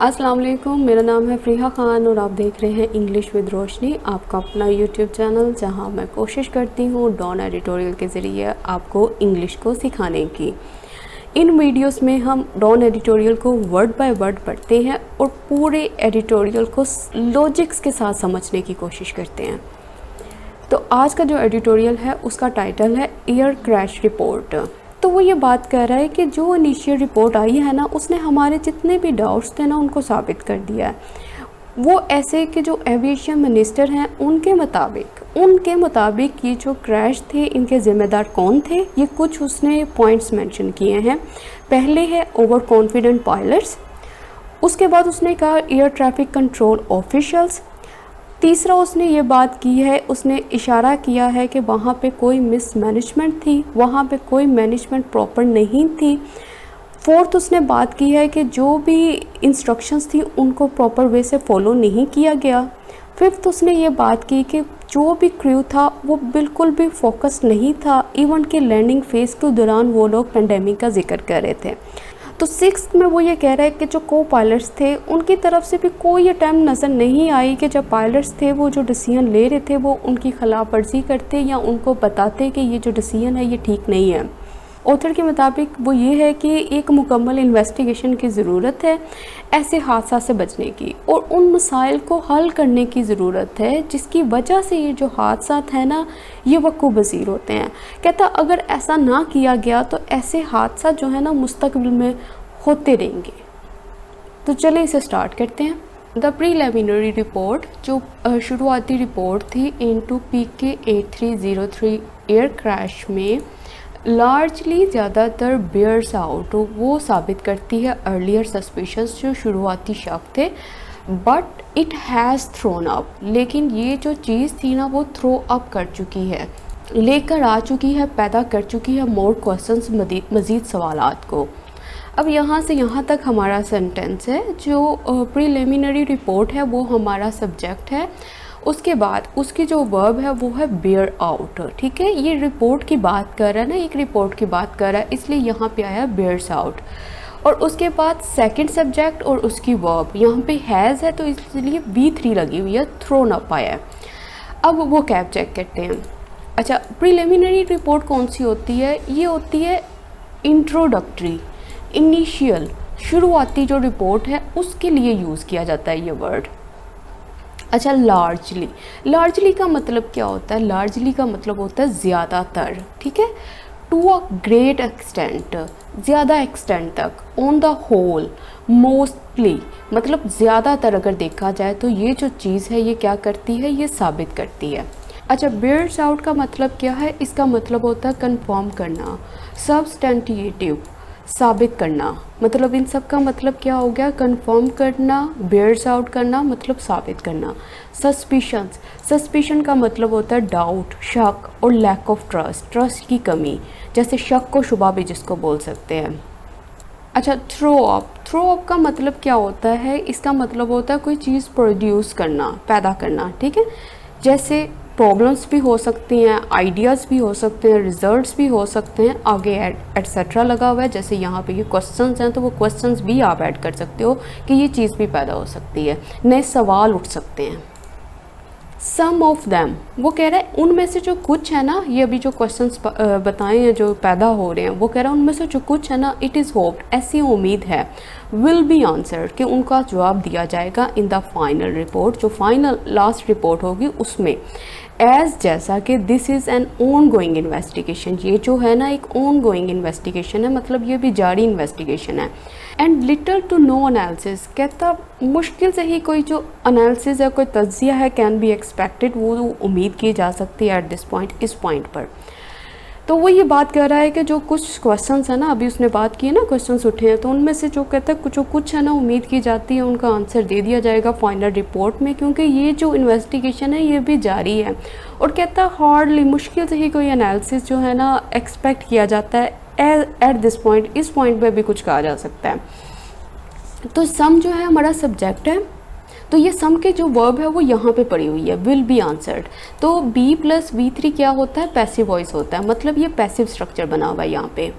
अस्सलाम वालेकुम, मेरा नाम है फ़रीहा ख़ान और आप देख रहे हैं इंग्लिश विद रोशनी, आपका अपना यूट्यूब चैनल जहां मैं कोशिश करती हूं डॉन एडिटोरियल के ज़रिए आपको इंग्लिश को सिखाने की। इन वीडियोस में हम डॉन एडिटोरियल को वर्ड बाय वर्ड पढ़ते हैं और पूरे एडिटोरियल को लॉजिक्स के साथ समझने की कोशिश करते हैं। तो आज का जो एडिटोरियल है उसका टाइटल है एयर क्रैश रिपोर्ट। तो वो ये बात कर रहा है कि जो इनिशियल रिपोर्ट आई है ना, उसने हमारे जितने भी डाउट्स थे ना उनको साबित कर दिया है। वो ऐसे कि जो एविएशन मिनिस्टर हैं उनके मुताबिक ये जो क्रैश थे इनके ज़िम्मेदार कौन थे, ये कुछ उसने पॉइंट्स मेंशन किए हैं। पहले है ओवर कॉन्फिडेंट पायलट्स, उसके बाद उसने कहा एयर ट्रैफिक कंट्रोल ऑफिशियल्स, तीसरा उसने ये बात की है, उसने इशारा किया है कि वहाँ पे कोई मिसमैनेजमेंट थी, वहाँ पे कोई मैनेजमेंट प्रॉपर नहीं थी। फोर्थ उसने बात की है कि जो भी इंस्ट्रक्शंस थी उनको प्रॉपर वे से फॉलो नहीं किया गया। फिफ्थ उसने ये बात की कि जो भी क्रू था वो बिल्कुल भी फोकस नहीं था, इवन कि लैंडिंग फेज़ के दौरान वो लोग पेंडेमिक का जिक्र कर रहे थे। तो सिक्स्थ में वो ये कह रहा है कि जो को पायलट्स थे उनकी तरफ से भी कोई अटैम्प्ट नज़र नहीं आई कि जब पायलट्स थे वो जो डिसीजन ले रहे थे वो उनकी खिलाफ वर्जी करते या उनको बताते कि ये जो डिसीजन है ये ठीक नहीं है। ऑथर के मुताबिक वो ये है कि एक मुकम्मल इन्वेस्टिगेशन की ज़रूरत है ऐसे हादसा से बचने की, और उन मसाइल को हल करने की ज़रूरत है जिसकी वजह से ये जो हादसा है ना ये वक़्फ़ पज़ीर होते हैं। कहता अगर ऐसा ना किया गया तो ऐसे हादसा जो है ना मुस्तक़बिल में होते रहेंगे। तो चलिए इसे स्टार्ट करते हैं। द प्रीलिमिनरी रिपोर्ट जो शुरुआती रिपोर्ट थी इनटू PK 8303 एयर क्रैश में लार्जली ज़्यादातर बेयर्स आउट वो साबित करती है अर्लियर सस्पिशंस जो शुरुआती शक थे, but it has thrown up, लेकिन ये जो चीज़ थी ना वो थ्रो अप कर चुकी है, लेकर आ चुकी है, पैदा कर चुकी है मोर क्वेश्चंस, मज़ीद सवालात को। अब यहाँ से यहाँ तक हमारा सेंटेंस है। जो प्रीलिमिनरी रिपोर्ट है वो हमारा सब्जेक्ट है, उसके बाद उसकी जो वर्ब है वो है बेयर आउट। ठीक है, ये रिपोर्ट की बात कर रहा है ना, एक रिपोर्ट की बात कर रहा है, इसलिए यहाँ पे आया बेयर्स आउट। और उसके बाद सेकंड सब्जेक्ट और उसकी वर्ब, यहाँ पे हैज़ है तो इसलिए V3 लगी हुई है, थ्रोन अप आया है। अब वो कैप चेक करते हैं। अच्छा, प्रीलिमिनरी रिपोर्ट कौन सी होती है? ये होती है इंट्रोडक्टरी, इनिशियल, शुरुआती जो रिपोर्ट है उसके लिए यूज़ किया जाता है ये वर्ड। अच्छा, लार्जली का मतलब क्या होता है? लार्जली का मतलब होता है ज़्यादातर। ठीक है, टू अ ग्रेट एक्सटेंट, ज़्यादा एक्सटेंट तक, ऑन द होल, मोस्टली, मतलब ज़्यादातर अगर देखा जाए तो ये जो चीज़ है ये क्या करती है, ये साबित करती है। अच्छा, बेयर्स आउट का मतलब क्या है? इसका मतलब होता है कंफर्म करना, सब्सटेंटिएटिव, साबित करना, मतलब इन सब का मतलब क्या हो गया? कंफर्म करना, बेयर्स आउट करना मतलब साबित करना। सस्पिशन का मतलब होता है डाउट, शक, और लैक ऑफ ट्रस्ट की कमी, जैसे शक को शुबा भी जिसको बोल सकते हैं। अच्छा, थ्रो अप का मतलब क्या होता है? इसका मतलब होता है कोई चीज़ प्रोड्यूस करना, पैदा करना। ठीक है, जैसे प्रॉब्लम्स भी हो सकती हैं, आइडियाज़ भी हो सकते हैं, रिजल्ट्स भी हो सकते हैं, आगे एटसेट्रा लगा हुआ है। जैसे यहाँ पे ये क्वेश्चंस हैं तो वो क्वेश्चंस भी आप ऐड कर सकते हो कि ये चीज़ भी पैदा हो सकती है, नए सवाल उठ सकते हैं। सम ऑफ देम, वो कह रहा है उनमें से जो कुछ है ना, ये अभी जो क्वेश्चंस बताए हैं जो पैदा हो रहे हैं, वो कह रहा है उनमें से जो कुछ है ना, इट इज़ होप्ड, ऐसी उम्मीद है, विल बी आंसर्ड, कि उनका जवाब दिया जाएगा इन द फाइनल रिपोर्ट, जो फाइनल लास्ट रिपोर्ट होगी उसमें। एज, जैसा कि this is an ongoing investigation, ये जो है ना एक ऑन गोइंग इन्वेस्टिगेशन है, मतलब ये भी जारी इन्वेस्टिगेशन है। And little to no analysis, कहता मुश्किल से ही कोई जो एनालिसिस है, कोई तज्जिया है, कैन बी एक्सपेक्टेड, वो उम्मीद की जा सकती है एट दिस पॉइंट, इस पॉइंट पर। तो वो ये बात कर रहा है कि जो कुछ क्वेश्चंस है ना, अभी उसने बात की है ना, क्वेश्चंस उठे हैं, तो उनमें से जो कहता है जो कुछ है ना उम्मीद की जाती है उनका आंसर दे दिया जाएगा फाइनल रिपोर्ट में, क्योंकि ये जो इन्वेस्टिगेशन है ये भी जारी है। और कहता है हार्डली, मुश्किल से ही कोई एनालिसिस जो है ना एक्सपेक्ट किया जाता है एट दिस पॉइंट, इस पॉइंट पर भी कुछ कहा जा सकता है। तो सम जो है हमारा सब्जेक्ट है, तो ये सम के जो वर्ब है वो यहाँ पे पड़ी हुई है, विल बी आंसर्ड। तो B + V3 क्या होता है? पैसिव वॉइस होता है, मतलब ये पैसिव स्ट्रक्चर बना हुआ है यहाँ पे।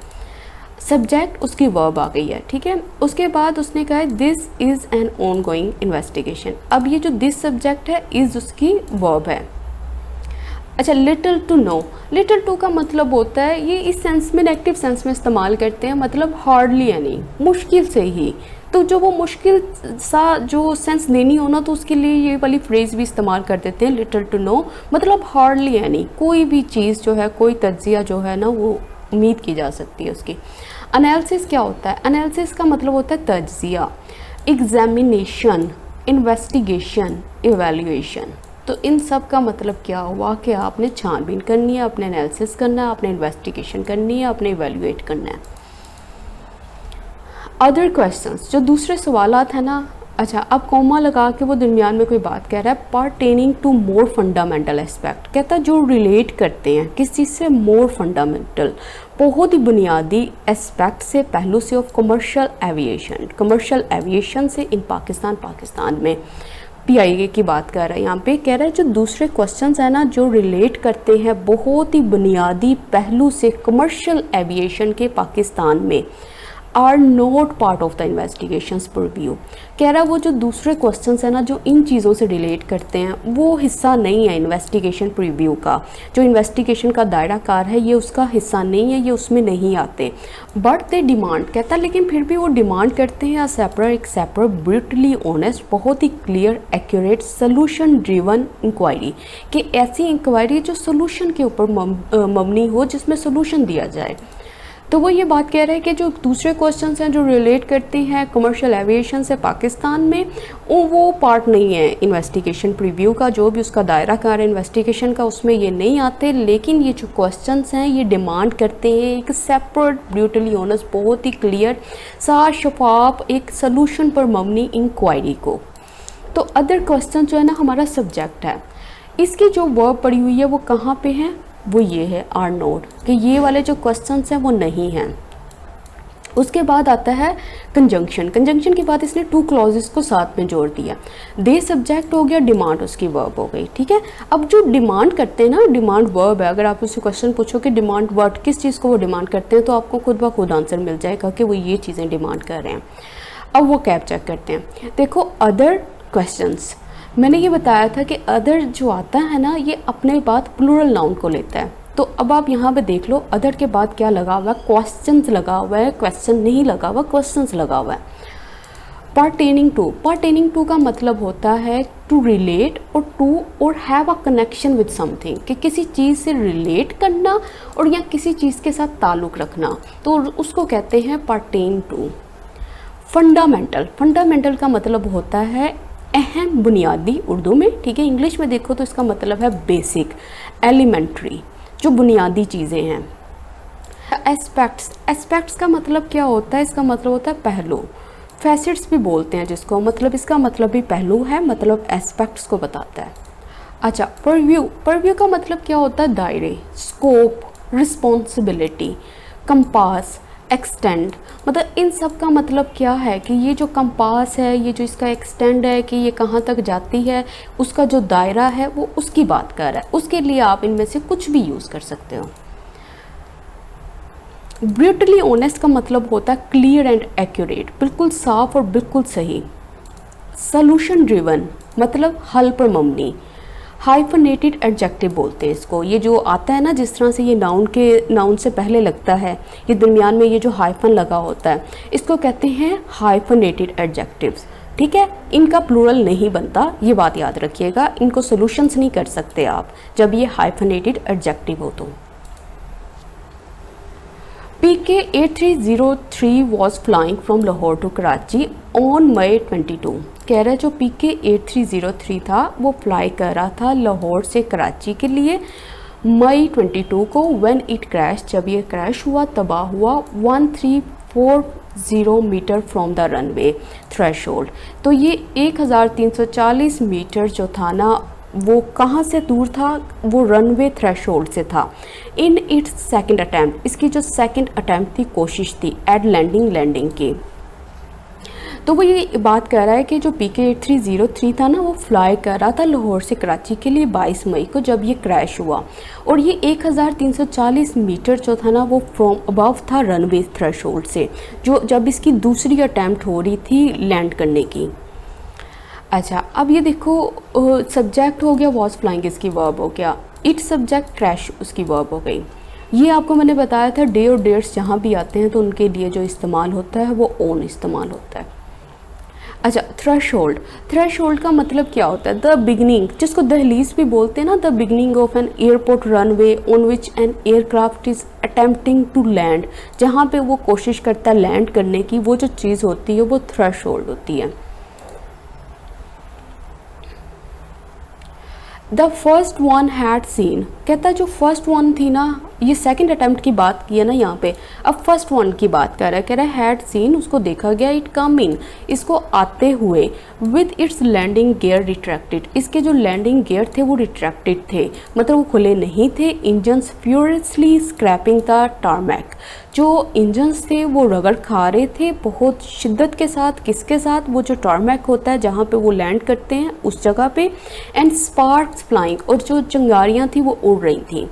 सब्जेक्ट उसकी वर्ब आ गई है, ठीक है। उसके बाद उसने कहा है this is an ongoing investigation. अब ये जो दिस सब्जेक्ट है, इज़ उसकी वर्ब है। अच्छा, little to no, little to का मतलब होता है, ये इस सेंस में नेगेटिव सेंस में इस्तेमाल करते हैं, मतलब हार्डली यानी मुश्किल से ही। तो जो वो मुश्किल सा जो सेंस देनी हो ना, तो उसके लिए ये वाली फ्रेज़ भी इस्तेमाल कर देते हैं, लिटिल टू नो, मतलब हार्डली यानी कोई भी चीज़ जो है, कोई तज्जिया जो है ना, वो उम्मीद की जा सकती है उसकी। एनालिसिस क्या होता है? एनालिसिस का मतलब होता है तज्जिया, एग्जामिनेशन, इन्वेस्टिगेशन, इवैल्यूएशन। तो इन सब का मतलब क्या हुआ कि आपने छानबीन करनी है, आपने एनालिसिस करना है, आपने इन्वेस्टिगेशन करनी है, आपने इवैल्यूएट करना है। अदर क्वेश्चंस, जो दूसरे सवालात हैं ना, अच्छा, अब कॉमा लगा के वो दरमियान में कोई बात कह रहा है, pertaining to more fundamental aspect, कहता है जो रिलेट करते हैं किस चीज़ से, मोर फंडामेंटल, बहुत ही बुनियादी एस्पेक्ट से, पहलू से, of commercial aviation, commercial aviation से इन पाकिस्तान में। PIA की बात कर रहा है यहाँ पे, कह रहा है जो दूसरे क्वेश्चंस हैं ना, जो रिलेट करते हैं बहुत ही बुनियादी पहलू से कमर्शियल एविएशन के पाकिस्तान में, are not part of the investigations purview. कह रहा है वो जो दूसरे क्वेश्चंस हैं ना, जो इन चीज़ों से रिलेट करते हैं, वो हिस्सा नहीं है इन्वेस्टिगेशन प्रीव्यू का। जो इन्वेस्टिगेशन का दायरा कार है, ये उसका हिस्सा नहीं है, ये उसमें नहीं आते। बट दे डिमांड, कहता है लेकिन फिर भी वो डिमांड करते हैं एक सेपरेट ब्रूटली ऑनेस्ट, बहुत ही clear, accurate, solution driven inquiry, कि ऐसी इंक्वायरी जो सोल्यूशन के ऊपर मबनी हो, जिसमें सोल्यूशन दिया जाए। तो वो ये बात कह रहे हैं कि जो दूसरे क्वेश्चंस हैं जो रिलेट करती हैं कमर्शियल एविएशन से पाकिस्तान में, वो पार्ट नहीं है इन्वेस्टिगेशन प्रीव्यू का, जो भी उसका दायरा कार है इन्वेस्टिगेशन का, उसमें ये नहीं आते। लेकिन ये जो क्वेश्चंस हैं, ये डिमांड करते हैं एक सेपरेट, ब्रूटली ऑनेस्ट, बहुत ही क्लियर, साफ शफाफ, एक सोल्यूशन पर मबनी इंक्वायरी को। तो अदर क्वेश्चन जो है ना, हमारा सब्जेक्ट है। इसकी जो वर्ब पड़ी हुई है वो कहाँ पे है? वो ये है, आर नोट, कि ये वाले जो क्वेश्चंस हैं वो नहीं हैं। उसके बाद आता है कंजंक्शन। कंजंक्शन के बाद इसने टू क्लॉजेस को साथ में जोड़ दिया। दे सब्जेक्ट हो गया, डिमांड उसकी वर्ब हो गई, ठीक है। अब जो डिमांड करते हैं ना, डिमांड वर्ब है। अगर आप उससे क्वेश्चन पूछो कि डिमांड वर्ड किस चीज़ को वो डिमांड करते हैं, तो आपको खुद ब खुद आंसर मिल जाएगा कि वो ये चीज़ें डिमांड कर रहे हैं। अब वो कैप चेक करते हैं। देखो, अदर क्वेश्चंस, मैंने ये बताया था कि अदर जो आता है ना, ये अपने बाद प्लूरल नाउन को लेता है। तो अब आप यहाँ पे देख लो, अदर के बाद क्या लगा हुआ है? क्वेश्चंस लगा हुआ है, क्वेश्चन नहीं लगा हुआ, क्वेश्चंस लगा हुआ है। पर्टेनिंग टू का मतलब होता है टू रिलेट और टू और have a connection with something, कि किसी चीज़ से रिलेट करना और या किसी चीज़ के साथ ताल्लुक़ रखना, तो उसको कहते हैं पर्टेन टू। फंडामेंटल का मतलब होता है अहम, बुनियादी, उर्दू में, ठीक है। इंग्लिश में देखो तो इसका मतलब है बेसिक, एलिमेंट्री, जो बुनियादी चीज़ें हैं। एस्पेक्ट्स का मतलब क्या होता है? इसका मतलब होता है पहलू, फैसेट्स भी बोलते हैं जिसको, मतलब इसका मतलब भी पहलू है, मतलब एस्पेक्ट्स को बताता है। अच्छा, परव्यू का मतलब क्या होता है? दायरे, स्कोप, रिस्पॉन्सिबिलिटी, कंपास, एक्सटेंड, मतलब इन सब का मतलब क्या है कि ये जो कंपास है, ये जो इसका एक्सटेंड है, कि ये कहाँ तक जाती है, उसका जो दायरा है वो उसकी बात कर रहा है। उसके लिए आप इनमें से कुछ भी यूज़ कर सकते हो। ब्रूटली ऑनेस्ट का मतलब होता है क्लियर एंड एक्यूरेट, बिल्कुल साफ और बिल्कुल सही। सोल्यूशन ड्रिवन मतलब हल पर मबनी। हाइफनेटेड एडजेक्टिव बोलते हैं इसको, ये जो आता है ना, जिस तरह से ये नाउन से पहले लगता है, ये दरमियान में ये जो हाइफन लगा होता है, इसको कहते हैं हाइफनेटेड एडजेक्टिव्स, ठीक है। इनका प्लूरल नहीं बनता, ये बात याद रखिएगा। इनको सॉल्यूशंस नहीं कर सकते आप जब ये हाइफनेटेड एडजेक्टिव हो। तो PK 8303 was flying from Lahore to Karachi on May 22। कह रहा है जो PK 8303 था वो फ्लाई कर रहा था लाहौर से कराची के लिए मई 22 को। व्हेन इट क्रैश, जब ये क्रैश हुआ, तबाह हुआ, 1340 metre from the runway threshold. तो ये 1340 मीटर जो था ना, वो कहाँ से दूर था? वो रनवे थ्रेशोल्ड से था। इन इट्स सेकंड अटैम्प्ट, इसकी जो सेकंड अटैम्प्ट थी, कोशिश थी, एट लैंडिंग की। तो वो ये बात कर रहा है कि जो PK8303 था ना, वो फ्लाई कर रहा था लाहौर से कराची के लिए 22 मई को, जब ये क्रैश हुआ। और ये 1340 मीटर जो था ना, वो फ्रॉम अबव था रनवे थ्रेशोल्ड से, जो जब इसकी दूसरी अटैम्प्ट हो रही थी लैंड करने की। अच्छा, अब ये देखो सब्जेक्ट हो गया वॉज फ्लाइंग, इसकी वर्ब हो गया, इट सब्जेक्ट क्रैश उसकी वर्ब हो गई। ये आपको मैंने बताया था डे और डेट्स जहाँ भी आते हैं तो उनके लिए जो इस्तेमाल होता है वो ओन इस्तेमाल होता है। अच्छा, थ्रेशोल्ड, थ्रेशोल्ड का मतलब क्या होता है? द बिगनिंग, जिसको दहलीज भी बोलते हैं ना, the beginning of an airport runway on which an aircraft is attempting to land, जहाँ पे वो कोशिश करता है लैंड करने की, वो जो चीज़ होती है वो थ्रेशोल्ड होती है। The first one had seen, कहता है जो फर्स्ट वन थी ना, ये सेकंड अटेम्प्ट की बात की है ना यहाँ पे, अब फर्स्ट वन की बात कर रहा है, कह रहा है हैड सीन, उसको देखा गया, इट कम इन, इसको आते हुए, with its landing gear retracted, इसके जो लैंडिंग गियर थे वो रिट्रैक्टेड थे, मतलब वो खुले नहीं थे। Engines furiously scraping the tarmac, जो इंजन्स थे वो रगड़ खा रहे थे बहुत शिद्दत के साथ, किसके साथ? वो जो टारमैक होता है जहाँ पे वो लैंड करते हैं उस जगह पे, एंड स्पार्क्स फ्लाइंग, और जो चिंगारियाँ थी वो उड़ रही थी।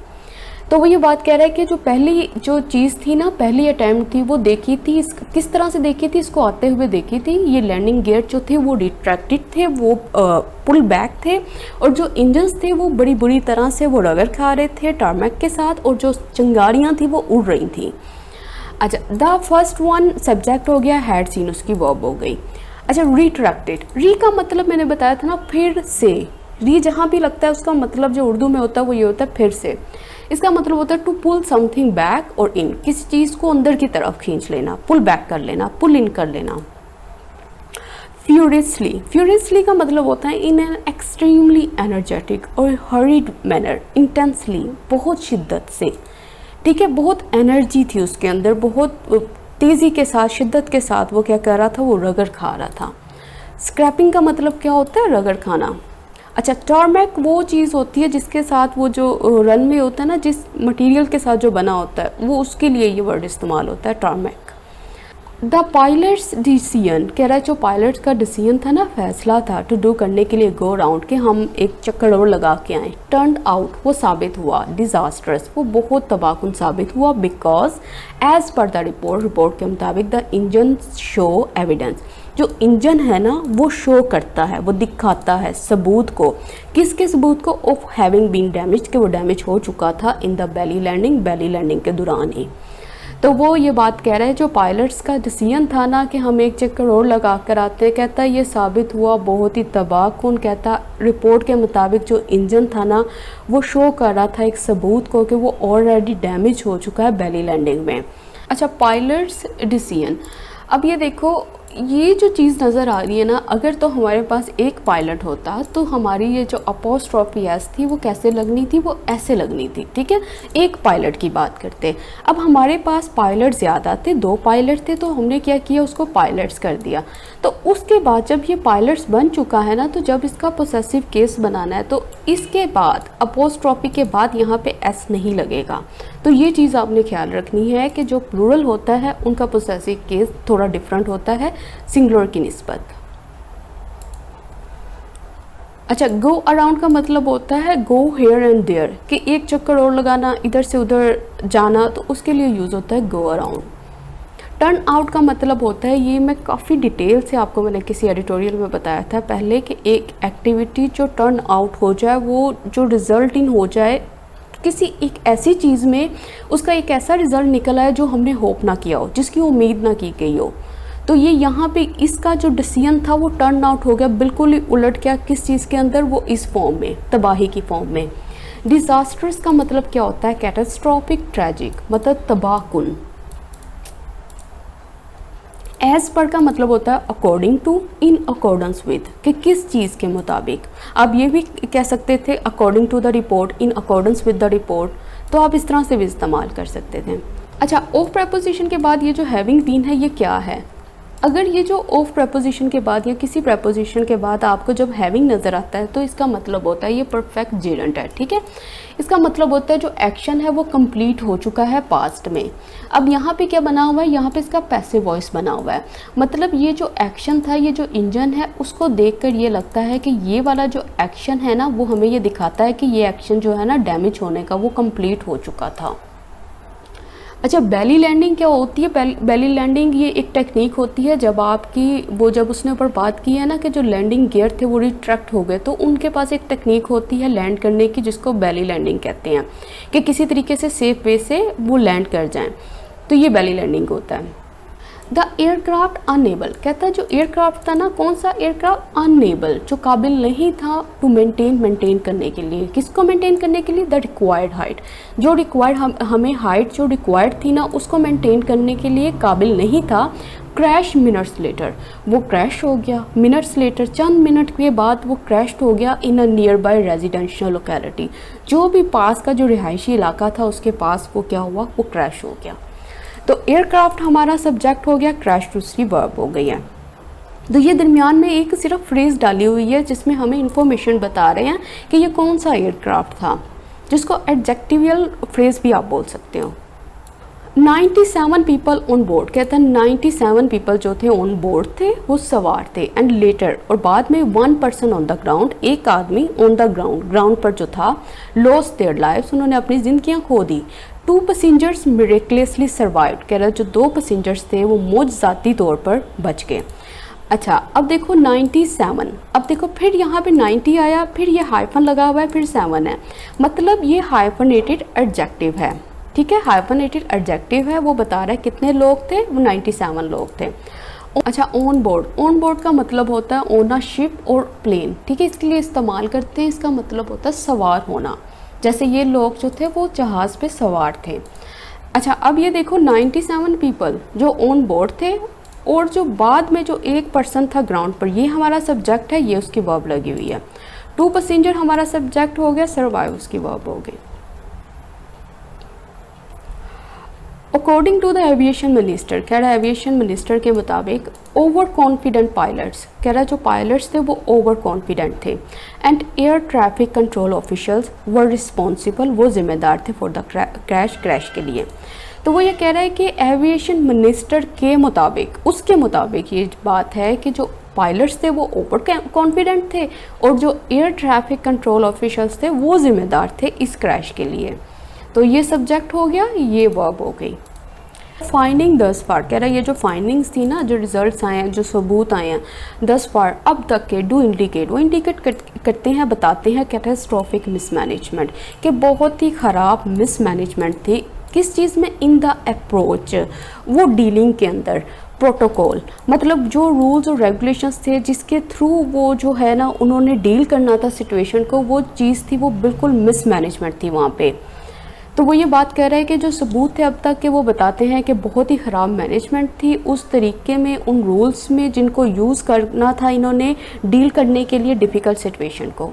तो वो ये बात कह रहा है कि जो पहली जो चीज़ थी ना, पहली अटैम्प्ट थी, वो देखी थी, किस तरह से देखी थी? इसको आते हुए देखी थी। ये लैंडिंग गियर जो थे वो रिट्रैक्टेड थे, वो पुल बैक थे, और जो इंजन्स थे वो बड़ी बुरी तरह से वो रगड़ खा रहे थे टारमैक के साथ, और जो चिंगारियाँ थी वो उड़ रही थी। अच्छा, द फर्स्ट वन सब्जेक्ट हो गया, हैड सीन उसकी वर्ब हो गई। अच्छा, रिट्रैक्टेड, री का मतलब मैंने बताया था ना फिर से, री जहाँ भी लगता है उसका मतलब जो उर्दू में होता है वो ये होता है फिर से। इसका मतलब होता है टू पुल समथिंग बैक और इन, किसी चीज़ को अंदर की तरफ खींच लेना, पुल बैक कर लेना, पुल इन कर लेना। फ्यूरियसली, फ्यूरियसली का मतलब होता है इन एन एक्सट्रीमली एनर्जेटिक और हरीड मैनर, इंटेंसली, बहुत शिद्दत से, ठीक है, बहुत एनर्जी थी उसके अंदर, बहुत तेज़ी के साथ, शिद्दत के साथ वो क्या कर रहा था? वो रगड़ खा रहा था। स्क्रैपिंग का मतलब क्या होता है? रगड़ खाना। अच्छा, टारमैक वो चीज़ होती है जिसके साथ वो जो रनवे होता है ना, जिस मटेरियल के साथ जो बना होता है, वो उसके लिए ये वर्ड इस्तेमाल होता है, टारमैक। द पायलट्स डिसीजन, कह रहा है जो पायलट्स का डिसीजन था ना, फैसला था, टू डू करने के लिए, गो राउंड, के हम एक चक्कर और लगा के आए, टर्न आउट, वो साबित हुआ, डिजास्टर्स, वो बहुत तबाहकुन साबित हुआ, because as per the report, report के मुताबिक, द इंजन शो एविडेंस, जो इंजन है ना वो शो करता है, वो दिखाता है सबूत को, किसके सबूत को? ऑफ हैविंग बीन डैमेज, कि वो डैमेज हो चुका था इन द बैली लैंडिंग के दौरान ही। तो वो ये बात कह रहा है जो पायलट्स का डिसीजन था ना कि हम एक चक्कर और लगा कर आते, कहता है ये साबित हुआ बहुत ही तबाहकुन, कहता रिपोर्ट के मुताबिक जो इंजन था ना वो शो कर रहा था एक सबूत को कि वो ऑलरेडी डैमेज हो चुका है बैली लैंडिंग में। अच्छा, पायलट्स डिसीजन, अब ये देखो, ये जो चीज़ नज़र आ रही है ना, अगर तो हमारे पास एक पायलट होता तो हमारी ये जो अपोस्ट्रोफी एस थी वो कैसे लगनी थी? वो ऐसे लगनी थी, ठीक है, एक पायलट की बात करते। अब हमारे पास पायलट ज़्यादा थे, 2 पायलट थे, तो हमने क्या किया? उसको पायलट्स कर दिया। तो उसके बाद जब ये पायलट्स बन चुका है ना, तो जब इसका पोसेसिव केस बनाना है तो इसके बाद अपोस्ट्रोफी के बाद यहाँ पे एस नहीं लगेगा। तो ये चीज़ आपने ख्याल रखनी है कि जो प्लूरल होता है उनका पोसेसिव केस थोड़ा डिफरेंट होता है सिंगुलर की निस्बत। अच्छा, गो अराउंड का मतलब होता है गो हेयर एंड देयर, कि एक चक्कर और लगाना, इधर से उधर जाना, तो उसके लिए यूज़ होता है गो अराउंड। टर्न आउट का मतलब होता है, ये मैं काफ़ी डिटेल से आपको मैंने किसी एडिटोरियल में बताया था पहले, कि एक एक्टिविटी जो टर्न आउट हो जाए, वो जो रिज़ल्ट इन हो जाए किसी एक ऐसी चीज़ में, उसका एक ऐसा रिज़ल्ट निकल आए जो हमने होप ना किया हो, जिसकी उम्मीद ना की गई हो। तो ये यहाँ पे इसका जो डिसीजन था वो टर्न आउट हो गया, बिल्कुल ही उलट गया, किस चीज़ के अंदर? वो इस फॉर्म में, तबाही की फॉर्म में। डिज़ास्टर्स का मतलब क्या होता है? कैटास्ट्रॉफिक, ट्रैजिक, मतलब तबाहकुन। एज पर का मतलब होता है according to, in accordance with, कि किस चीज़ के मुताबिक। आप ये भी कह सकते थे according to the report, in accordance with the report, तो आप इस तरह से भी इस्तेमाल कर सकते थे। अच्छा, ऑफ प्रेपोजिशन के बाद ये जो हैविंग बीन है ये क्या है? अगर ये जो ऑफ प्रपोजिशन के बाद या किसी प्रपोजिशन के बाद आपको जब हैविंग नज़र आता है तो इसका मतलब होता है ये परफेक्ट जेरेंट है, ठीक है। इसका मतलब होता है जो एक्शन है वो कंप्लीट हो चुका है पास्ट में। अब यहाँ पे क्या बना हुआ है, यहाँ पे इसका पैसिव वॉइस बना हुआ है। मतलब ये जो एक्शन था, ये जो इंजन है, उसको देखकर ये लगता है कि ये वाला जो एक्शन है ना, वो हमें ये दिखाता है कि ये एक्शन जो है ना डैमेज होने का, वो कंप्लीट हो चुका था। अच्छा, बेली लैंडिंग क्या होती है? बेली लैंडिंग ये एक टेक्निक होती है जब आपकी जब उसने ऊपर बात की है ना कि जो लैंडिंग गियर थे वो रिट्रैक्ट हो गए, तो उनके पास एक टेक्निक होती है लैंड करने की जिसको बेली लैंडिंग कहते हैं, कि किसी तरीके से सेफ वे से वो लैंड कर जाएं, तो ये बेली लैंडिंग होता है। द एयरक्राफ्ट अनएबल, कहता है जो एयरक्राफ्ट था ना, कौन सा एयरक्राफ्ट? अनएबल, जो काबिल नहीं था टू मेंटेन करने के लिए। किसको मेंटेन करने के लिए? द रिक्वायर्ड हाइट, जो रिक्वायर्ड हमें हाइट जो रिक्वायर्ड थी ना, उसको मेंटेन करने के लिए काबिल नहीं था। क्रैश मिनट्स लेटर, वो क्रैश हो गया। मिनट्स लेटर, चंद मिनट के बाद वो क्रैश हो गया in a nearby residential locality, जो भी पास का जो रिहायशी इलाका था उसके पास वो क्या हुआ, वो क्रैश हो गया। तो एयरक्राफ्ट हमारा सब्जेक्ट हो गया, क्रैश दूसरी वर्ब हो गई है। तो ये दरमियान में एक सिर्फ फ्रेज डाली हुई है जिसमें हमें इंफॉर्मेशन बता रहे हैं कि ये कौन सा एयरक्राफ्ट था, जिसको एडजेक्टिवियल फ्रेज भी आप बोल सकते हो। 97 पीपल ऑन बोर्ड, कहता है 97 पीपल जो थे ऑन बोर्ड थे, वो सवार थे। एंड लेटर, और बाद में 1 पर्सन ऑन द ग्राउंड, एक आदमी ऑन द ग्राउंड पर जो था, लॉस्ट देयर लाइव्स, उन्होंने अपनी जिंदगियां खो दी। 2 पैसेंजर्स मिरेकलेसली सर्वाइव्ड, कह रहा है जो 2 पैसेंजर्स थे वो मौजज़ाती तौर पर बच गए। अच्छा, अब देखो 97, अब देखो फिर यहाँ पे 90 आया, फिर ये हाइफन लगा हुआ है, फिर 7 है, मतलब ये हाइफनेटेड एडजेक्टिव है, ठीक है। हाइफनेटेड एडजेक्टिव है, वो बता रहा है कितने लोग थे, वो 97 लोग थे। अच्छा, ऑन बोर्ड का मतलब होता है ऑन अ शिप और प्लेन, ठीक है, इसके लिए इस्तेमाल करते हैं। इसका मतलब होता है सवार होना, जैसे ये लोग जो थे वो जहाज़ पे सवार थे। अच्छा, अब ये देखो 97 पीपल जो ऑन बोर्ड थे, और जो बाद में जो एक पर्सन था ग्राउंड पर, ये हमारा सब्जेक्ट है, ये उसकी वर्ब लगी हुई है। 2 पैसेंजर हमारा सब्जेक्ट हो गया, सर्वाइव उसकी वर्ब हो गई। According to the aviation minister, कह रहा है एविएशन मिनिस्टर के मुताबिक ओवर कॉन्फिडेंट पायलट्स, कह रहा है जो पायलट्स थे वो ओवर कॉन्फिडेंट थे। And air traffic control officials were responsible, वो जिम्मेदार थे फॉर द क्रैश के लिए। तो वो ये कह रहा है कि एविएशन मिनिस्टर के मुताबिक, उसके मुताबिक ये बात है कि जो पायलट्स थे वो ओवर कॉन्फिडेंट थे, और जो एयर ट्रैफिक कंट्रोल ऑफिशियल्स थे वो जिम्मेदार थे इस क्रैश के लिए। तो ये सब्जेक्ट हो गया, ये वर्ब हो गई। फाइंडिंग दस फार, कह रहा है ये जो फाइंडिंग्स थी ना, जो रिजल्ट्स आए हैं, जो सबूत आए हैं, दस फार अब तक के, डू इंडिकेट, वो इंडिकेट करते हैं, बताते हैं कैटास्ट्रोफिक मिसमैनेजमेंट, कि बहुत ही ख़राब मिसमैनेजमेंट थी। किस चीज़ में? इन द अप्रोच, वो डीलिंग के अंदर। प्रोटोकॉल, मतलब जो रूल्स और रेगुलेशंस थे जिसके थ्रू वो जो है ना उन्होंने डील करना था सिचुएशन को, वो चीज़ थी, वो बिल्कुल मिसमैनेजमेंट थी वहाँ पे। तो वो ये बात कह रहा है कि जो सबूत थे अब तक के, वो बताते हैं कि बहुत ही ख़राब मैनेजमेंट थी उस तरीके में, उन रूल्स में जिनको यूज़ करना था इन्होंने डील करने के लिए डिफ़िकल्ट सिचुएशन को।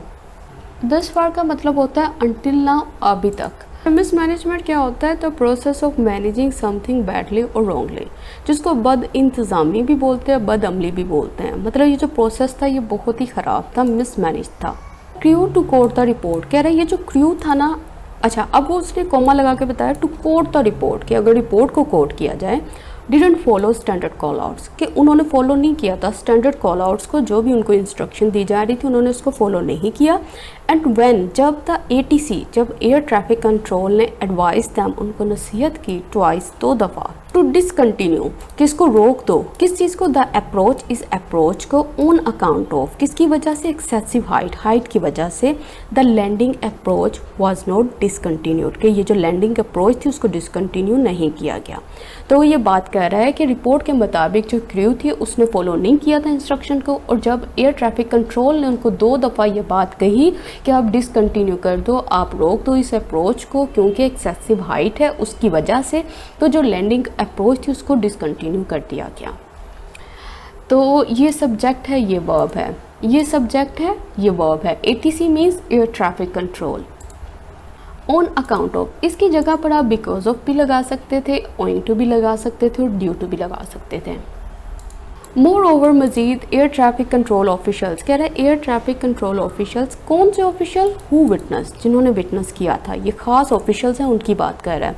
10 फार का मतलब होता है अनटिल नाउ, अभी तक। मिस मैनेजमेंट क्या होता है? तो process of managing something badly और रॉन्गली, जिसको बद इंतज़ामी भी बोलते हैं, बद अमली भी बोलते हैं। मतलब ये जो प्रोसेस था ये बहुत ही ख़राब था, मिस मैनेज था। Crew to quote the report, कह रहे हैं ये जो क्रू था ना, अच्छा अब वो उसने कॉमा लगा के बताया टू कोट द रिपोर्ट, कि अगर रिपोर्ट को कोट किया जाए, didn't follow standard call outs, कि उन्होंने फॉलो नहीं किया था स्टैंडर्ड कॉल आउट्स को, जो भी उनको इंस्ट्रक्शन दी जा रही थी उन्होंने उसको फॉलो नहीं किया। एंड व्हेन, जब द ATC, जब एयर ट्रैफिक कंट्रोल ने एडवाइस दैम, उनको नसीहत की, ट्वाइस, 2 दफ़ा, टू डिसकंटिन्यू, किसको रोक दो, किस चीज़ को? द अप्रोच, इस अप्रोच को, ऑन अकाउंट ऑफ, किसकी वजह से? एक्सेसिव हाइट की वजह से। The landing approach was not discontinued, कि ये जो लैंडिंग अप्रोच थी उसको डिसकंटिन्यू नहीं किया गया। तो ये बात कह रहा है कि रिपोर्ट के मुताबिक जो क्रू थी उसने फॉलो नहीं किया था इंस्ट्रक्शन को, और जब एयर ट्रैफिक कंट्रोल ने उनको 2 दफ़ा ये बात कही कि आप डिसकंटिन्यू कर दो, आप रोक दो इस अप्रोच को, क्योंकि एक्सेसिव हाइट है उसकी वजह से, तो जो लैंडिंग अप्रोच थी उसको डिसकंटिन्यू कर दिया गया। तो ये सब्जेक्ट है, ये वर्ब है, ये सब्जेक्ट है, ये वर्ब है। ATC means air traffic control. On account of, इसकी जगह पर आप बिकॉज ऑफ भी लगा सकते थे, ओइंग टू भी लगा सकते थे, और ड्यू टू भी लगा सकते थे। मोर ओवर मजीद एयर ट्रैफिक कंट्रोल ऑफिशल्स, कह रहा है एयर ट्रैफिक कंट्रोल ऑफिशल्स, कौन से ऑफिशियल, हु विटनेस, जिन्होंने विटनेस किया था, ये खास ऑफिशल्स हैं उनकी बात कर रहा है।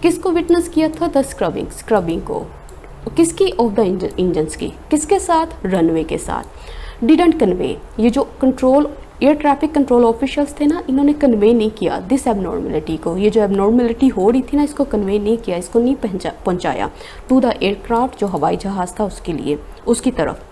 किसको विटनेस किया था? द स्क्रबिंग को, किसकी? ऑफ द इंजन्स की, किसके साथ? रनवे के साथ। डिडंट कन्वे, ये जो control air traffic control officials थे ना, इन्होंने कन्वे नहीं किया दिस एबनॉर्मलिटी को, ये जो एबनॉर्मलिटी हो रही थी ना, इसको कन्वे नहीं किया, इसको नहीं पहुंचाया टू द एयरक्राफ्ट, जो हवाई जहाज़ था उसके लिए, उसकी तरफ।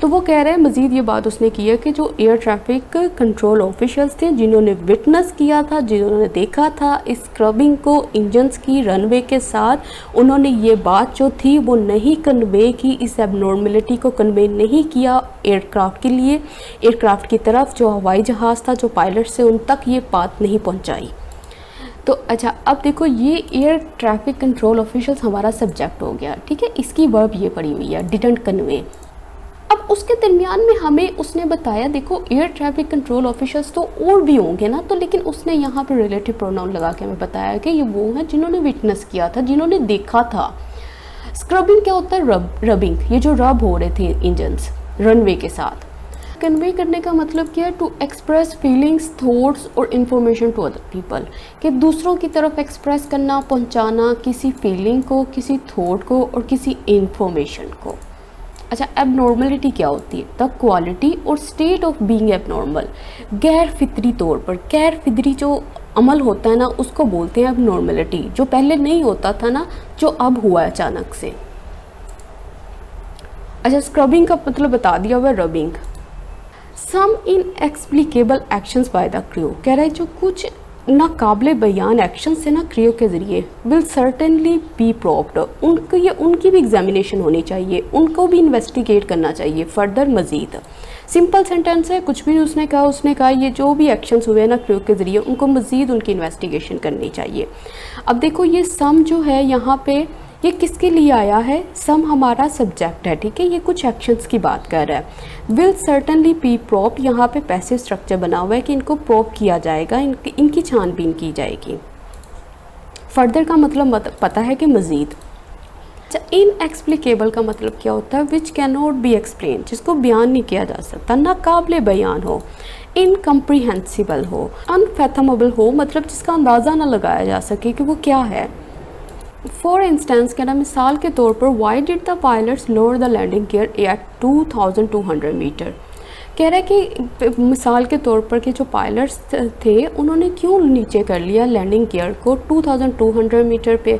तो वो कह रहे हैं मज़ीद ये बात उसने की है कि जो एयर ट्रैफिक कंट्रोल ऑफिशियल्स थे, जिन्होंने विटनेस किया था, जिन्होंने देखा था इस स्क्रबिंग को इंजन्स की रनवे के साथ, उन्होंने ये बात जो थी वो नहीं कन्वे की, इस एबनॉर्मलिटी को कन्वे नहीं किया एयरक्राफ्ट के लिए, एयरक्राफ्ट की तरफ, जो हवाई जहाज़ था, जो पायलट से, उन तक ये बात नहीं पहुँचाई। तो अच्छा, अब देखो ये एयर ट्रैफिक कंट्रोल ऑफिशियल्स हमारा सब्जेक्ट हो गया, ठीक है, इसकी वर्ब ये पड़ी हुई है डिडंट कन्वे। अब उसके दरमियान में हमें उसने बताया, देखो एयर ट्रैफिक कंट्रोल ऑफिशल्स तो और भी होंगे ना, तो लेकिन उसने यहाँ पर रिलेटिव प्रोनाउन लगा के हमें बताया कि ये वो हैं जिन्होंने विटनेस किया था, जिन्होंने देखा था। स्क्रबिंग क्या होता है? रबिंग, ये जो रब हो रहे थे इंजन्स रनवे के साथ। कन्वे करने का मतलब क्या है? टू एक्सप्रेस फीलिंग्स, थॉट्स और इन्फॉर्मेशन टू अदर पीपल, कि दूसरों की तरफ एक्सप्रेस करना, पहुँचाना किसी फीलिंग को, किसी थॉट को और किसी इन्फॉर्मेशन को। अच्छा, एबनॉर्मलिटी क्या होती है? द क्वालिटी और स्टेट ऑफ बीइंग एबनॉर्मल, गैर फितरी तौर पर, गैर फितरी जो अमल होता है ना, उसको बोलते हैं एबनॉर्मलिटी, जो पहले नहीं होता था ना, जो अब हुआ है अचानक से। अच्छा, स्क्रबिंग का मतलब बता दिया हुआ, rubbing. Some inexplicable actions by the crew, कह रहा है जो कुछ नाकाबिले बयान एक्शन से ना क्रियो के ज़रिए, विल सर्टेनली बी प्रोब्ड, उनकी भी एग्जामिनेशन होनी चाहिए, उनको भी इन्वेस्टिगेट करना चाहिए फर्दर मज़ीद। सिंपल सेंटेंस है, कुछ भी उसने कहा ये जो भी एक्शंस हुए ना क्रियो के ज़रिए, उनको मज़ीद उनकी इन्वेस्टिगेशन करनी चाहिए। अब देखो ये सम जो है यहाँ पे, ये किसके लिए आया है? सम हमारा सब्जेक्ट है, ठीक है, ये कुछ एक्शंस की बात कर रहा है। विल सर्टनली बी प्रोब, यहाँ पे पैसिव स्ट्रक्चर बना हुआ है कि इनको प्रोब किया जाएगा, इनकी छानबीन की जाएगी। फर्दर का मतलब पता है कि मज़ीद। अच्छा, इनएक्सप्लिकेबल का मतलब क्या होता है? Which can not be explain, जिसको बयान नहीं किया जा सकता, नाकाबिले बयान हो, इनकम्प्रीहेंसिबल हो, अनफैथमेबल हो, मतलब जिसका अंदाज़ा ना लगाया जा सके कि वो क्या है। फॉर इंस्टेंस, कहना मिसाल के तौर पर, why did the pilots lower the landing gear at 2200 metre, कह रहा है कि मिसाल के तौर पर कि जो पायलट्स थे उन्होंने क्यों नीचे कर लिया लैंडिंग गियर को 2200 मीटर पे,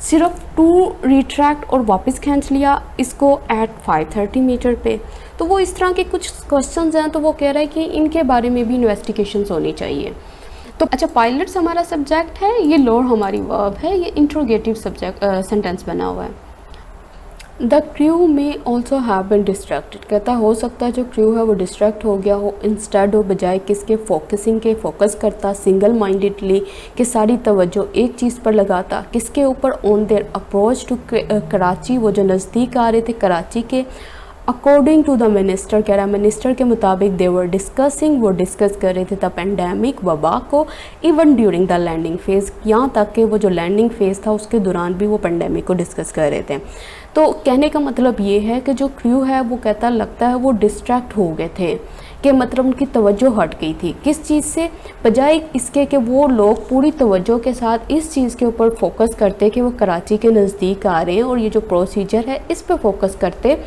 सिर्फ टू रिट्रैक्ट और वापस खींच लिया इसको एट 530 मीटर पे। तो वो इस तरह के कुछ क्वेश्चंस हैं, तो वो कह रहा है कि इनके बारे में भी इन्वेस्टिगेशंस होनी चाहिए। तो अच्छा, पायलट्स हमारा सब्जेक्ट है, ये लोअर हमारी वर्ब है, ये इंट्रोगेटिव सब्जेक्ट सेंटेंस बना हुआ है। द क्रू में ऑल्सो हैव बिन डिस्ट्रैक्टेड, कहता हो सकता है जो क्रू है वो डिस्ट्रैक्ट हो गया हो, इंस्टेड हो बजाय किसके, फोकसिंग के, फोकस करता सिंगल माइंडेडली, कि सारी तवज्जो एक चीज़ पर लगाता, किसके ऊपर, on their approach to Karachi, वो जो नज़दीक आ रहे थे कराची के। अकॉर्डिंग टू द मिनिस्टर, कह रहा है मिनिस्टर के मुताबिक, दे वर डिस्कसिंग, वो डिस्कस कर रहे थे द पेंडेमिक, वबा को, even during the landing phase, यहाँ तक कि वो जो लैंडिंग फेज़ था उसके दौरान भी वो पेंडेमिक को डिस्कस कर रहे थे। तो कहने का मतलब ये है कि जो क्रू है वो कहता लगता है वो डिस्ट्रैक्ट हो गए थे, कि मतलब उनकी तवज्जो हट गई थी किस चीज़ से, बजाय इसके कि वो लोग पूरी तवज्जो के साथ इस चीज़ के ऊपर फोकस करते कि वो कराची के नज़दीक आ रहे हैं और ये जो प्रोसीजर है इस पे फोकस करते।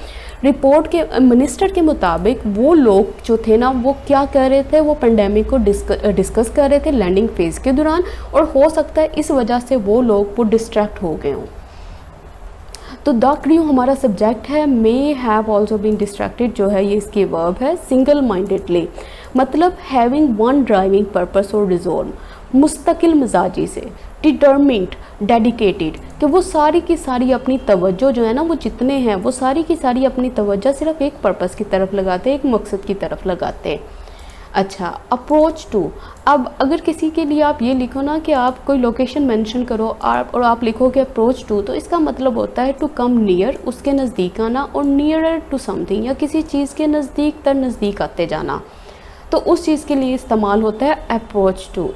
रिपोर्ट के मिनिस्टर के मुताबिक वो लोग जो थे ना वो क्या कर रहे थे, वो पेंडेमिक को डिस्कस कर रहे थे लैंडिंग फेज़ के दौरान, और हो सकता है इस वजह से वो लोग वो डिस्ट्रैक्ट हो गए हों। तो द क्रू हमारा सब्जेक्ट है, may have also been distracted जो है ये इसकी वर्ब है। सिंगल माइंडेडली मतलब हैविंग वन ड्राइविंग पर्पस और रिजॉल्व, मुस्तकिल मिजाजी से, डिटर्मिन्ड, डेडिकेटेड, कि वो सारी की सारी अपनी तवज्जो जो है ना, वो जितने हैं वो सारी की सारी अपनी तवज्जो सिर्फ एक पर्पस की तरफ लगाते हैं, एक मकसद की तरफ लगाते हैं। अच्छा, अप्रोच टू, अब अगर किसी के लिए आप ये लिखो ना कि आप कोई लोकेशन मेंशन करो और आप लिखोगे अप्रोच टू, तो इसका मतलब होता है टू कम नियर, उसके नज़दीक आना, और नियरर टू समथिंग, या किसी चीज़ के नज़दीक तर नज़दीक आते जाना, तो उस चीज़ के लिए इस्तेमाल होता है अप्रोच टू।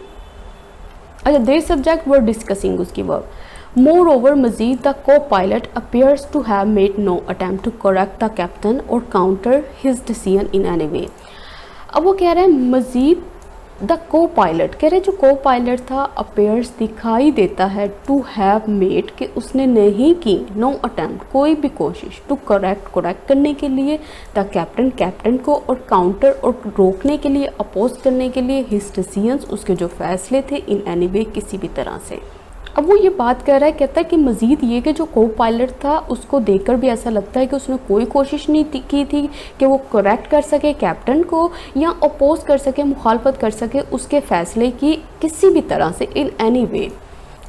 अच्छा, देयर सब्जेक्ट वर डिस्कसिंग, उसकी verb. Moreover, Mazid, the co-pilot, appears to have made no attempt to correct the captain or counter his decision in any way. अब वो कह रहे हैं मजीद द को पायलट, कह रहे जो को पायलट था अपेयर्स दिखाई देता है टू हैव मेड कि उसने नहीं की नो अटेम्प्ट कोई भी कोशिश टू करेक्ट करने के लिए द कैप्टन को और काउंटर और रोकने के लिए अपोज करने के लिए हिज डिसीजंस उसके जो फैसले थे इन एनी वे किसी भी तरह से। अब वो ये बात कर रहा है, कहता है कि मज़ीद ये कि जो को पायलट था उसको देखकर भी ऐसा लगता है कि उसने कोई कोशिश नहीं की थी कि वो करेक्ट कर सके कैप्टन को या अपोज कर सके, मुखालफत कर सके उसके फ़ैसले की किसी भी तरह से इन एनी वे।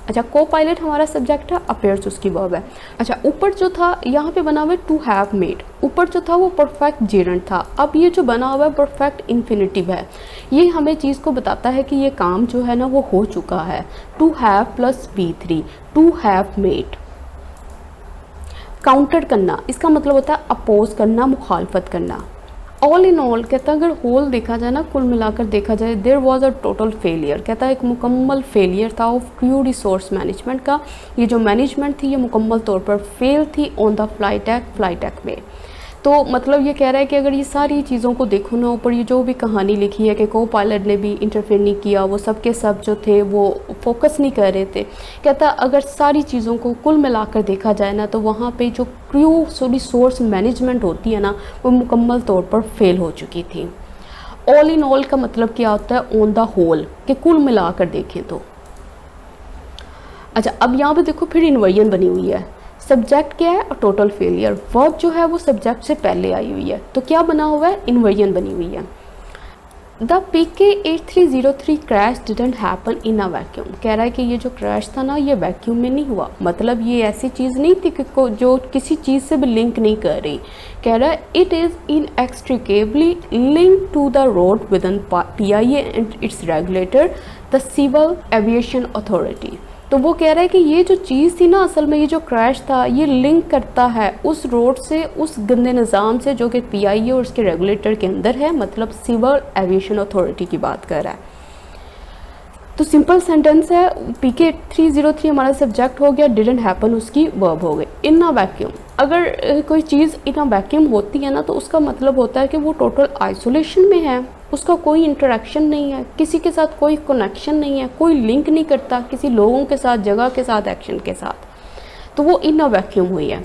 अच्छा, को पायलट हमारा सब्जेक्ट है, अपेयर्स उसकी वर्ब है। अच्छा, ऊपर जो था यहाँ पे बना हुआ है टू हैव मेड, ऊपर जो था वो परफेक्ट जेरेंट था, अब ये जो बना हुआ है परफेक्ट इन्फिनिटिव है। ये हमें चीज़ को बताता है कि ये काम जो है ना वो हो चुका है। To have plus B3, to have made. Counter करना इसका मतलब होता है अपोज करना, मुखालफत करना। ऑल इन ऑल कहता है अगर होल देखा जाए ना, कुल मिलाकर देखा जाए, there was a total failure, कहता है एक मुकम्मल फेलियर था ऑफ क्रू रिसोर्स मैनेजमेंट का। ये जो मैनेजमेंट थी ये मुकम्मल तौर पर फेल थी ऑन द फ्लाइट डेक में। तो मतलब ये कह रहा है कि अगर ये सारी चीज़ों को देखो ना, ऊपर ये जो भी कहानी लिखी है कि को पायलट ने भी इंटरफेयर नहीं किया, वो सब के सब जो थे वो फोकस नहीं कर रहे थे, कहता अगर सारी चीज़ों को कुल मिलाकर देखा जाए ना तो वहाँ पे जो क्रू रिसोर्स मैनेजमेंट होती है ना वो मुकम्मल तौर पर फेल हो चुकी थी। ऑल इन ऑल का मतलब क्या होता है ऑन द होल, कि कुल मिलाकर देखें तो। अच्छा, अब यहाँ पे देखो फिर इन्वर्जन बनी हुई है। सब्जेक्ट क्या है, टोटल फेलियर, वर्ब जो है वो सब्जेक्ट से पहले आई हुई है, तो क्या बना हुआ है, इन्वर्जन बनी हुई है। The PK8303 crash didn't happen in a vacuum, कह रहा है कि ये जो क्रैश था ना ये वैक्यूम में नहीं हुआ, मतलब ये ऐसी चीज़ नहीं थी कि जो किसी चीज़ से भी लिंक नहीं कर रही। कह रहा है it is inextricably link to the rot within PIA and its regulator the civil aviation authority. तो वो कह रहा है कि ये जो चीज़ थी ना असल में ये जो क्रैश था ये लिंक करता है उस रोड से, उस गंदे निज़ाम से जो कि PIA और उसके रेगुलेटर के अंदर है, मतलब सिविल एविएशन अथॉरिटी की बात कर रहा है। तो सिंपल सेंटेंस है, PK303 हमारा सब्जेक्ट हो गया, डिडंट हैपन उसकी वर्ब हो गई। इन अ वैक्यूम, अगर कोई चीज़ इन अ वैक्यूम होती है ना तो उसका मतलब होता है कि वो टोटल आइसोलेशन में है, उसका कोई इंटरेक्शन नहीं है, किसी के साथ कोई कनेक्शन नहीं है, कोई लिंक नहीं करता किसी लोगों के साथ, जगह के साथ, एक्शन के साथ, तो वो इन अ वैक्यूम हुई है।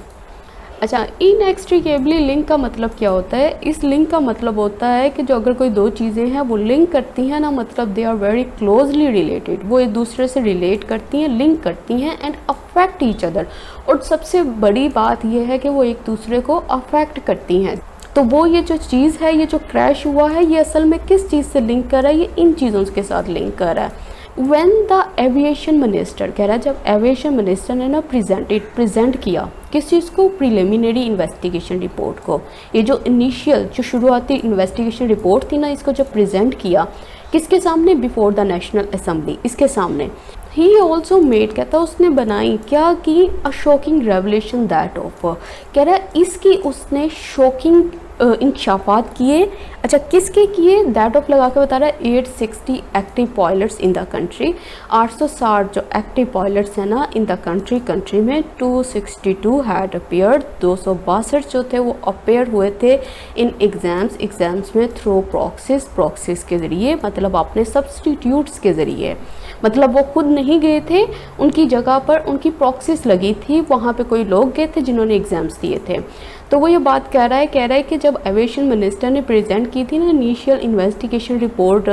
अच्छा, इनएक्सट्रिकेबली लिंक का मतलब क्या होता है, इस लिंक का मतलब होता है कि जो अगर कोई दो चीज़ें हैं वो लिंक करती हैं ना, मतलब they are very closely related, वो एक दूसरे से रिलेट करती हैं, लिंक करती हैं एंड अफेक्ट ईच अदर, और सबसे बड़ी बात यह है कि वो एक दूसरे को अफेक्ट करती हैं। तो वो ये जो चीज़ है, ये जो क्रैश हुआ है, ये असल में किस चीज़ से लिंक कर रहा है, ये इन चीज़ों के साथ लिंक कर रहा है। When the एविएशन मिनिस्टर, कह रहा है जब एविएशन मिनिस्टर ने ना प्रेजेंट किया किस चीज़ को, प्रिलिमिनरी इन्वेस्टिगेशन रिपोर्ट को, ये जो इनिशियल जो शुरुआती इन्वेस्टिगेशन रिपोर्ट थी ना, इसको जब प्रेजेंट किया किसके सामने, बिफोर द नेशनल असेंबली, इसके सामने। ही ऑल्सो मेड, कहता है उसने बनाई क्या की, अ शॉकिंग रेवलेशन दैट ऑफ, कह रहा है इसकी उसने शॉकिंग इंकशाफात किए। अच्छा, किसके किए, दैट ऑफ लगा के बता रहा है 860 active pilots in the country, 860 जो एक्टिव पायलट्स हैं ना इन द कंट्री में, 262 हैड अपेयर्ड, 262 जो थे वो अपेयर हुए थे इन एग्ज़ाम्स में थ्रू प्रॉक्सिस के ज़रिए, मतलब अपने सब्सटीट्यूट्स के ज़रिए, मतलब वो खुद नहीं गए थे, उनकी जगह पर उनकी प्रॉक्सिस लगी थी, वहाँ पे कोई लोग गए थे जिन्होंने एग्ज़ाम्स दिए थे। तो वो ये बात कह रहा है कि जब एविएशन मिनिस्टर ने प्रेजेंट की थी ना initial investigation report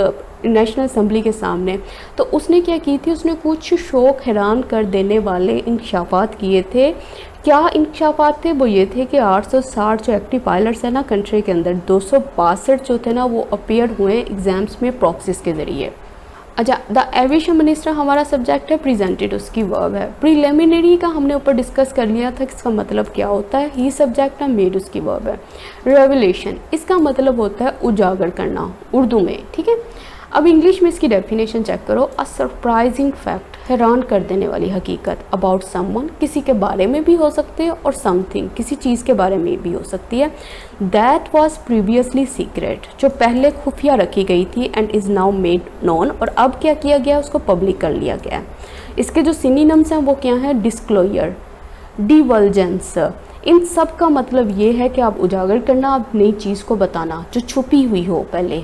national assembly के सामने, तो उसने क्या की थी, उसने कुछ शौक हैरान कर देने वाले इंकशाफात किए थे। क्या इंकशाफात थे, वो ये थे कि 860 जो एक्टिव पायलट्स हैं ना कंट्री के अंदर, 262 जो थे ना वो अपेयर हुए एग्ज़ाम्स में प्रॉक्सिस के ज़रिए। अच्छा, द एविएशन मिनिस्टर हमारा सब्जेक्ट है, प्रेजेंटेड उसकी वर्ब है। प्रीलिमिनरी का हमने ऊपर डिस्कस कर लिया था, इसका मतलब क्या होता है, ही सब्जेक्ट है, मेड उसकी वर्ब है। रेवलेशन इसका मतलब होता है उजागर करना उर्दू में, ठीक है। अब इंग्लिश में इसकी डेफिनेशन चेक करो, अ सरप्राइजिंग फैक्ट, हैरान कर देने वाली हकीकत, अबाउट समवन किसी के बारे में भी हो सकती है और समथिंग किसी चीज़ के बारे में भी हो सकती है, दैट वाज प्रीवियसली सीक्रेट जो पहले खुफिया रखी गई थी and is now made non और अब क्या किया गया, उसको पब्लिक कर लिया गया। इसके जो सिनोनिम्स हैं वो क्या हैं, डिस्क्लोजर, डिवल्जेंस, इन सब का मतलब ये है कि आप उजागर करना, आप नई चीज़ को बताना जो छुपी हुई हो पहले।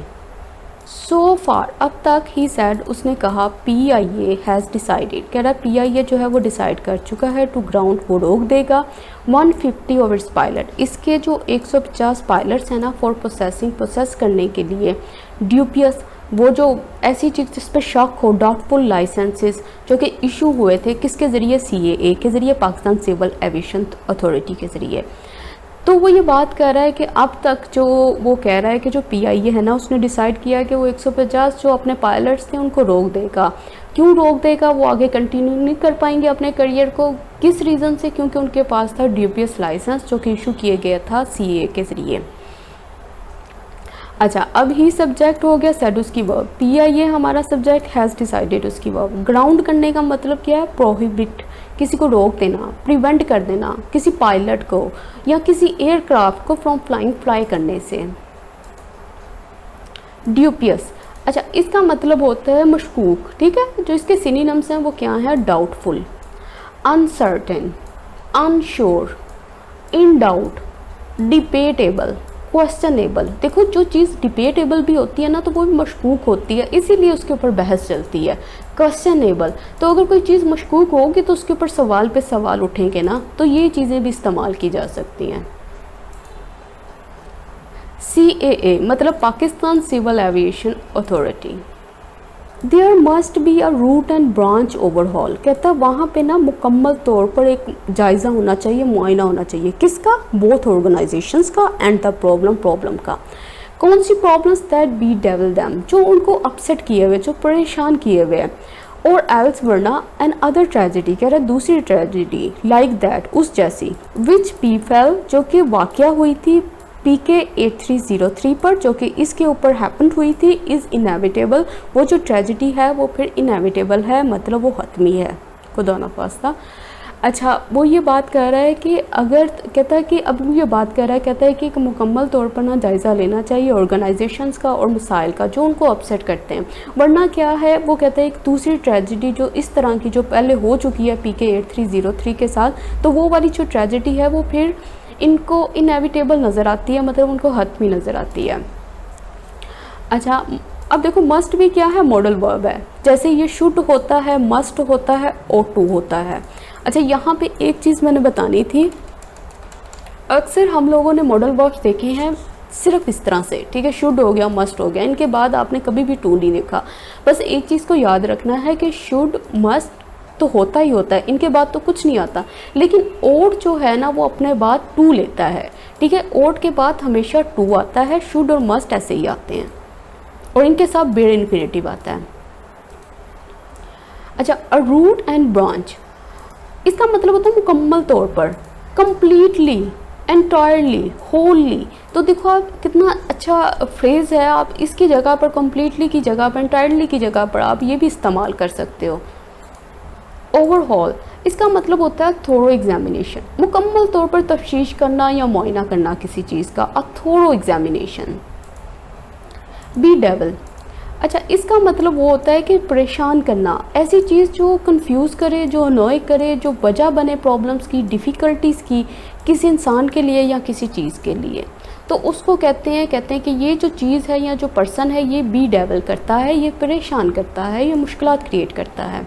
सो फार अब तक ही सैड उसने कहा PIA हैज़ डिसाइडेड, कह रहा PIA जो है वो डिसाइड कर चुका है टू ग्राउंड वो रोक देगा 150 ऑफ इट्स पायलट, इसके जो 150 पायलट्स हैं ना फॉर प्रोसेस करने के लिए ड्यूपियस, वो जो ऐसी चीज़ जिस पर शक हो, डाउटफुल लाइसेंसेस जो कि इशू हुए थे किसके ज़रिए, CAA के ज़रिए, पाकिस्तान सिविल एविएशन अथॉरिटी के ज़रिए। तो वो ये बात कर रहा है कि अब तक जो वो कह रहा है कि जो PIA है ना उसने डिसाइड किया कि वो 150 जो अपने पायलट्स थे उनको रोक देगा। क्यों रोक देगा, वो आगे कंटिन्यू नहीं कर पाएंगे अपने करियर को, किस रीज़न से, क्योंकि उनके पास था ड्यूबियस लाइसेंस जो कि इशू किए गया था CAA के ज़रिए। अच्छा, अब ही सब्जेक्ट हो गया सेड उसकी वर्ब, PIA हमारा सब्जेक्ट, हैज़ डिसाइडेड उसकी वर्ब। ग्राउंड करने का मतलब क्या है, प्रोहिबिट, किसी को रोक देना, प्रिवेंट कर देना किसी पायलट को या किसी एयरक्राफ्ट को फ्रॉम फ्लाई करने से। ड्यूबियस, अच्छा इसका मतलब होता है मशकूक, ठीक है। जो इसके सिनोनिम्स हैं वो क्या है, doubtful, uncertain, unsure, in doubt, debatable, questionable. देखो जो चीज़ डिबेटेबल भी होती है ना तो वो भी मशकूक होती है, इसीलिए उसके ऊपर बहस चलती है। क्वेश्चनेबल, तो अगर कोई चीज़ मशकूक होगी तो उसके ऊपर सवाल पे सवाल उठेंगे ना, तो ये चीज़ें भी इस्तेमाल की जा सकती हैं। CAA मतलब Pakistan civil aviation authority, there must be a root and branch overhaul, कहता है वहाँ पे ना मुकम्मल तौर पर एक जायज़ा होना चाहिए, मुआयना होना चाहिए, किसका, बोथ ऑर्गेनाइजेशंस का एंड द प्रॉब्लम का। कौन सी problems, that bedevil them, जो उनको अपसेट किए हुए, जो परेशान किए हुए हैं, और एल्स वरना एन अदर ट्रेजिडी, कह रहा है दूसरी ट्रेजिडी लाइक दैट, उस जैसी, विच पीफेल जो कि वाक़या हुई थी PK 8303 पर, जो कि इसके ऊपर हैपन हुई थी, इज़ इनएविटेबल, वो जो ट्रेजिडी है वो फिर इनएविटेबल है, मतलब वो हतमी है, खुदा ना खास्ता। अच्छा, वो ये बात कर रहा है कि अगर, कहता है कि अब वो ये बात कर रहा है, कहता है कि एक मुकम्मल तौर पर ना जायज़ा लेना चाहिए ऑर्गेनाइजेशंस का और मसाइल का जो उनको अपसेट करते हैं, वरना क्या है, वो कहता है एक दूसरी ट्रेजिडी जो इस तरह की जो पहले हो चुकी है PK 8303 के साथ, तो वो वाली जो ट्रेजिडी है वो फिर इनको इनएविटेबल नज़र आती है, मतलब उनको हतमी नज़र आती है। अच्छा, अब देखो मस्ट भी क्या है, मॉडल वर्ब है, जैसे ये शुड होता है, मस्ट होता है, ought to होता है। अच्छा, यहाँ पे एक चीज़ मैंने बतानी थी, अक्सर हम लोगों ने मॉडल वर्ब्स देखे हैं सिर्फ इस तरह से, ठीक है, शुड हो गया, मस्ट हो गया, इनके बाद आपने कभी भी टू नहीं देखा। बस एक चीज़ को याद रखना है कि शुड मस्ट तो होता ही होता है, इनके बाद तो कुछ नहीं आता, लेकिन ओट जो है ना वो अपने बाद टू लेता है, ठीक है, ओट के बाद हमेशा टू आता है, शुड और मस्ट ऐसे ही आते हैं, और इनके साथ बेर इन्फिनेटिव आता है। अच्छा, अ रूट एंड ब्रांच, इसका मतलब होता है मुकम्मल तौर पर, कंप्लीटली, एंटायरली, होली। तो देखो आप कितना अच्छा फ्रेज़ है, आप इसकी जगह पर, कंप्लीटली की जगह पर, एंटायरली की जगह पर आप ये भी इस्तेमाल कर सकते हो। ओवरऑल, इसका मतलब होता है थोरो एग्जामिनेशन, मुकम्मल तौर पर तफ्तीश करना या मुआयना करना किसी चीज़ का, अ थोरो एग्जामिनेशन। बी डेवल, अच्छा इसका मतलब वो होता है कि परेशान करना, ऐसी चीज़ जो कंफ्यूज करे, जो अनॉय करे, जो वजह बने प्रॉब्लम्स की, डिफ़िकल्टीज़ की, किसी इंसान के लिए या किसी चीज़ के लिए, तो उसको कहते हैं कि ये जो चीज़ है या जो पर्सन है ये बी डेवल करता है, ये परेशान करता है, ये मुश्किलात क्रिएट करता है।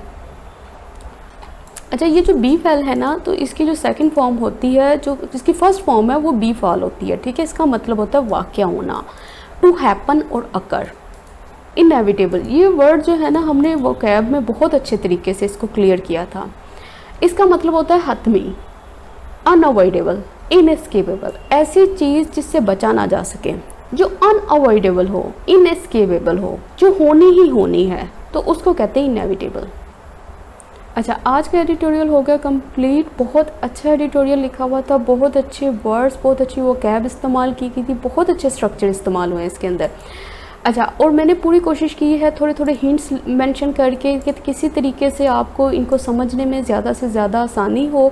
अच्छा, ये जो बी फैल है ना, तो इसकी जो सेकंड फॉर्म होती है, जो जिसकी फर्स्ट फॉर्म है वो बी फॉल होती है, ठीक है। इसका मतलब होता है वाक़या होना, टू हैपन और अकर, इनएविटेबल। ये वर्ड जो है ना हमने वोकैब में बहुत अच्छे तरीके से इसको क्लियर किया था। इसका मतलब होता है हतमी, अनअवॉइडेबल, इनएस्केपेबल, ऐसी चीज़ जिससे बचा ना जा सके, जो अनअवॉइडेबल हो, इनएस्केपेबल हो, जो होनी ही होनी है, तो उसको कहते हैं इनएविटेबल। अच्छा, आज का एडिटोरियल हो गया कंप्लीट। बहुत अच्छा एडिटोरियल लिखा हुआ था, बहुत अच्छे वर्ड्स, बहुत अच्छी वोकैब इस्तेमाल की गई थी, बहुत अच्छे स्ट्रक्चर इस्तेमाल हुए इसके अंदर। अच्छा, और मैंने पूरी कोशिश की है थोड़े थोड़े हिंट्स मेंशन करके कि किसी तरीके से आपको इनको समझने में ज़्यादा से ज़्यादा आसानी हो,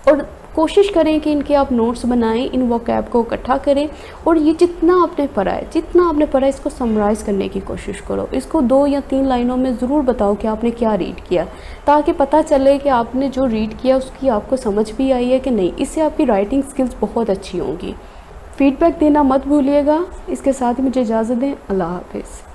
और कोशिश करें कि इनके आप नोट्स बनाएं, इन वोकैब को इकट्ठा करें, और ये जितना आपने पढ़ा है इसको समराइज़ करने की कोशिश करो। इसको 2 या 3 लाइनों में ज़रूर बताओ कि आपने क्या रीड किया, ताकि पता चले कि आपने जो रीड किया उसकी आपको समझ भी आई है कि नहीं। इससे आपकी राइटिंग स्किल्स बहुत अच्छी होंगी। फीडबैक देना मत भूलिएगा। इसके साथ ही मुझे इजाज़त दें। अल्लाह हाफ़िज़।